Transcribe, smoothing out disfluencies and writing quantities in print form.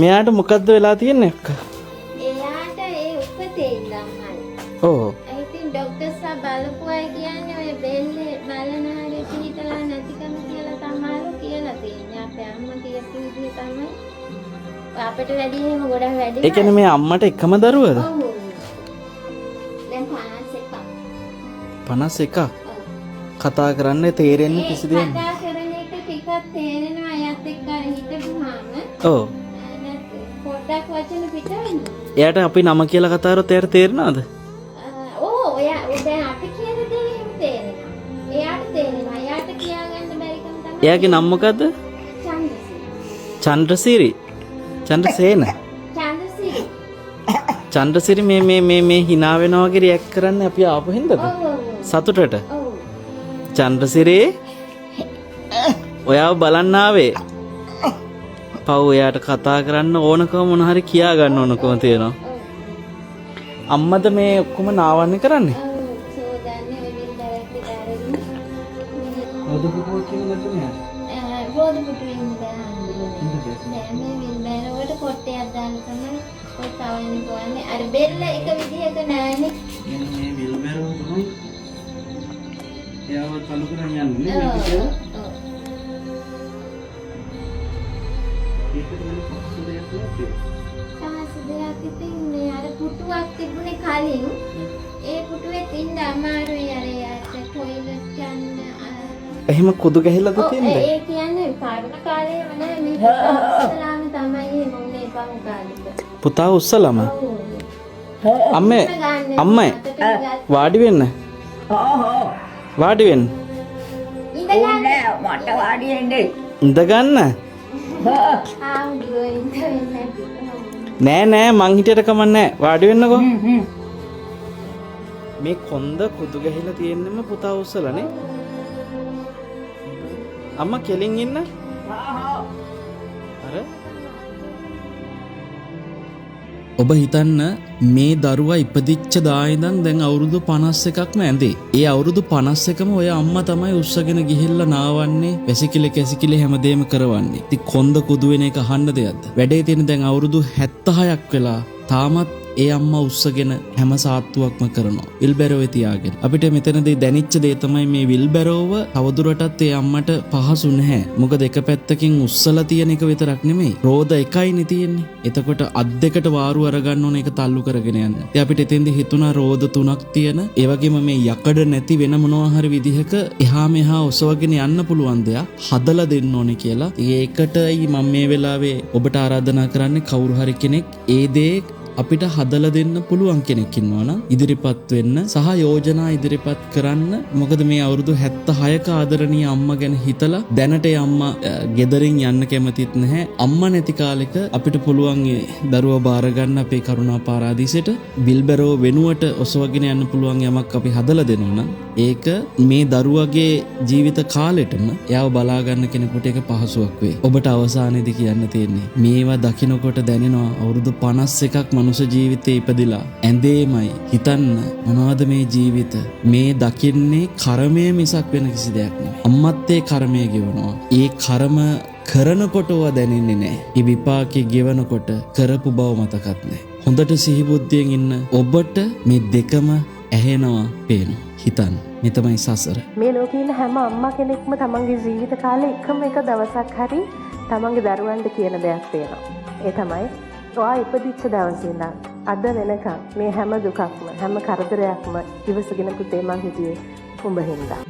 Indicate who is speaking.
Speaker 1: මෙයාට මොකද්ද වෙලා තියෙන්නේ අක්කා?
Speaker 2: එයාට ඒ උපතේ ඉඳන්මයි.
Speaker 1: ඔව්.
Speaker 2: I think ડોක්ටර්ස්ලා බලපු අය කියන්නේ ඔය බෙල්ලේ බලනාලේ පිටලා නැතිකම කියලා තමයි කියලා තියෙන්නේ. අපේ අම්මා කියපු විදිහ තමයි. අපිට වැඩි එහෙම ගොඩක් වැඩි.
Speaker 1: ඒ කියන්නේ මේ අම්මට එකම දරුවද?
Speaker 2: ඔව්. දැන් 51ක්.
Speaker 1: 51ක්. කතා කරන්න තේරෙන්නේ කිසි දෙයක්
Speaker 2: කතා කරන එක ටිකක් තේරෙනවා අයත් එක්ක හිටපුවාම.
Speaker 1: ඔව්.
Speaker 2: පොඩ්ඩක් වචන පිට වෙනවා.
Speaker 1: එයාට අපි නම කියලා කතා කරොත් එයාට තේරෙනවද?
Speaker 2: ඔයා දැන් අපි කියන දේ එහෙම තේරෙනවා. එයාට තේරෙනවා. එයාට කියාගන්න බැරි කම තමයි.
Speaker 1: එයාගේ නම මොකද්ද?
Speaker 2: චන්ද්‍රසිරි.
Speaker 1: චන්ද්‍රසිරි. චන්ද්‍රසේන.
Speaker 2: චන්ද්‍රසිරි.
Speaker 1: චන්ද්‍රසිරි මේ hina වෙනවා වගේ රියැක්ට් කරන්න අපි ආපු හින්දාද? සතුටට.
Speaker 2: ඔව්.
Speaker 1: චන්ද්‍රසිරි ඔයාව බලන්න ආවේ. පව් එයාට කතා කරන්න ඕනකම මොන හරි කියා ගන්න ඕනකම තියෙනවා. අම්මද මේ ඔක්කොම නාවන්නේ කරන්නේ?
Speaker 2: සෝදන්නේ ඔය විල්දරක් විතරගෙන.
Speaker 1: මොදපු කෝචින් නැතුනේ.
Speaker 2: රෝද පුටුවෙන් දාන්නේ. නෑ මේ විල්බෑරවට කොට්ටයක් දාලා තමයි ඔය තවන්නේ ගොන්නේ. අර බෙල්ල එක විදිහක නෑනේ.
Speaker 1: මේ විල්බෑරව තමයි එයාව කලු කරන් යන්නේ නේ මේක කියලා.
Speaker 2: සාසදයක් ඉතින් මේ අර පුටුවක් තිබුණේ කලින් ඒ පුටුවේ තින්න අමාරුයි අර යට ටොයිලට් යන්න
Speaker 1: එහෙම කුදු ගහලාද තින්නේ?
Speaker 2: ඒ කියන්නේ පරණ කාලේ වනේ මේ ඉස්ලාම තමයි මොන්නේ පහු කාලෙක.
Speaker 1: පුතා උස්සලම. අම්මේ අම්මයි වාඩි වෙන්න. වාඩි වෙන්න.
Speaker 2: ඉඳගන්න
Speaker 3: මට වාඩි වෙන්නේ.
Speaker 1: ඉඳ ගන්න. නෑ මං හිටියට කමන්නේ වාඩි වෙන්නකෝ. මේ කොන්ද කුදු ගහලා තියෙන්නෙම පුතා උස්සලානේ. අම්මා කෙලින් ඉන්න. අර ඔබ හිතන්න මේ දරුවා ඉපදිච්ච දා ඉඳන් දැන් අවුරුදු 51ක්ම ඇඳේ. ඒ අවුරුදු 51ම ඔය අම්මා තමයි උස්සගෙන ගිහිල්ලා නාවන්නේ, වැසිකිලි හැමදේම කරවන්නේ. ඉතින් කොන්ද කුදු වෙන එක අහන්න දෙයක්ද? වැඩේ තියෙන දැන් අවුරුදු 76ක් වෙලා තාමත් ඒ අම්මා උස්සගෙන හැම සාත්තුවක්ම කරනවා. විල්බැරෝවේ තියාගෙන. අපිට මෙතනදී දැනෙච්ච දේ තමයි මේ විල්බැරෝව තවදුරටත් ඒ අම්මට පහසු නැහැ. මොකද එක පැත්තකින් උස්සලා තියෙන එක විතරක් නෙමෙයි. රෝද එකයිනේ තියෙන්නේ. එතකොට අත් දෙකට වාරු අරගන්න ඕන එක තල්ලු කරගෙන යන්න. ඉතින් අපිට එතෙන්දී හිතුණා රෝද තුනක් තියෙන. ඒ වගේම මේ යකඩ නැති වෙන මොනවා හරි විදිහක එහා මෙහා ඔසවගෙන යන්න පුළුවන් දෙයක් හදලා දෙන්න ඕනේ කියලා. ඒකටයි මම මේ වෙලාවේ ඔබට ආරාධනා කරන්නේ කවුරු හරි කෙනෙක් ඒ දේ අපිට හදලා දෙන්න පුළුවන් කෙනෙක් ඉන්නවනම් ඉදිරිපත් වෙන්න සහ යෝජනා ඉදිරිපත් කරන්න. මොකද මේ අවුරුදු 76ක ආදරණීය අම්මා ගැන හිතලා දැනට ඒ අම්මා ගෙදරින් යන්න කැමතිත් නැහැ. අම්මා නැති කාලෙක අපිට පුළුවන් ඒ දරුවා බාර ගන්න අපේ කරුණා පාරාදීසෙට විල්බැරෝ වෙනුවට ඔසවගෙන යන්න පුළුවන් යමක් අපි හදලා දෙනවා නම් ඒක මේ දරුවගේ ජීවිත කාලෙටම එයාව බලා ගන්න කෙනෙකුට ඒක පහසුවක් වේ. ඔබට අවසානයේදී කියන්න තියෙන්නේ මේවා දකින්නකොට දැනෙනවා අවුරුදු 51ක් මනුෂ්‍ය ජීවිතේ ඉපදිලා ඇඳේමයි හිතන්න මොනවද මේ ජීවිත මේ දකින්නේ කර්මය මිසක් වෙන කිසි දෙයක් නෙවෙයි. අම්මත් ඒ කර්මය ගෙවනවා. ඒ කර්ම කරනකොටව දැනෙන්නේ නැහැ. ඒ විපාකේ ගෙවනකොට කරපු බව මතකත් නැහැ. හොඳට සිහිබුද්ධියෙන් ඉන්න ඔබට මේ දෙකම ඇහෙනවා පේනවා. හිතන්න මේ තමයි සසර.
Speaker 4: මේ ලෝකේ ඉන්න හැම අම්මා කෙනෙක්ම තමන්ගේ ජීවිත කාලේ එකම එක දවසක් හරි තමන්ගේ දරුවන්ට කියන දෙයක් තියෙනවා. ඒ තමයි ඔයා ඉපදිච්ච දවසේ ඉඳන් අද වෙනකම් මේ හැම දුකක්ම හැම කරදරයක්ම ඉවසගෙන පුතේ මං හිටියේ උඹ හින්දා.